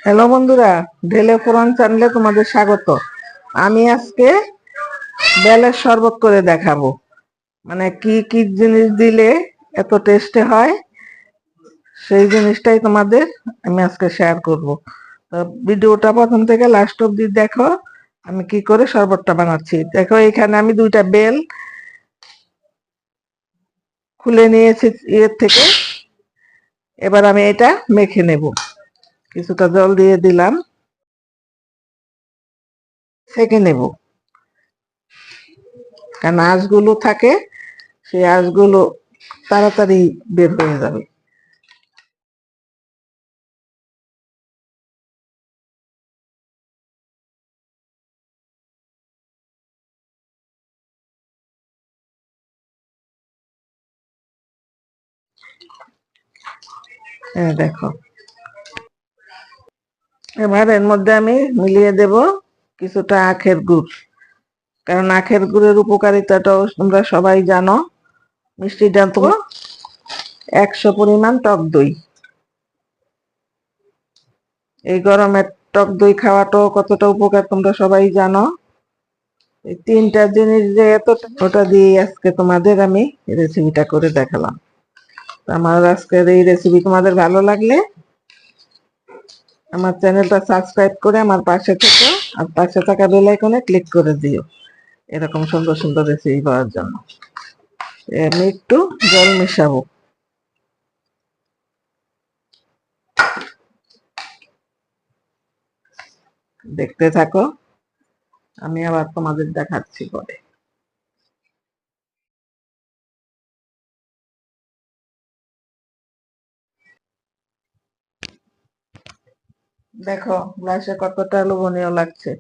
Hello বন্ধুরা, ঢেলে ফোড়ন চ্যানেলে তোমাদের স্বাগত। আমি আজকে বেলের শরবত করে দেখাবো। মানে কি কি জিনিস দিলে এত টেস্টি হয় সেই জিনিসটাই তোমাদের আমি আজকে শেয়ার করব। তো ভিডিওটা প্রথম থেকে লাস্ট অব্দি দেখো, আমি কি করে শরবতটা বানাচ্ছি। দেখো, এখানে আমি 2টা বেল খুলে নিয়েছি এর থেকে। এবার আমি এটা মেখে নেব। কিছুটা জল দিয়ে দিলাম, সেঁকে নেব। কারণ আঁশগুলো থাকে, সেই আঁশগুলো তাড়াতাড়ি বের হয়ে যাবে। হ্যাঁ, দেখো, এবার এর মধ্যে আমি মিলিয়ে দেব কিছুটা আখের গুড়। কারণ আখের গুড়ের উপকারিতাটাও তোমরা সবাই জানো। মিষ্টিটা তো 100 পরিমাণ টক দই। এই গরমে টক দই খাওয়াটাও কতটা উপকার তোমরা সবাই জানো। এই 3টা জিনিস যে এত, ওটা দিয়ে আজকে তোমাদের আমি রেসিপিটা করে দেখালাম। আমার আজকের এই রেসিপি তোমাদের ভালো লাগলে আমার চ্যানেলটা সাবস্ক্রাইব করে আমার পাশে থেকো, আর পাশে থাকা বেল আইকনে ক্লিক করে দিও এরকম সুন্দর সুন্দর রেসিপি পাওয়ার জন্য। আমি একটু জল মেশাবো, দেখতে থাকো, আমি আবার তোমাদের দেখাচ্ছি পরে। দেখো গ্লাসে কতটা লোভনীয় লাগছে।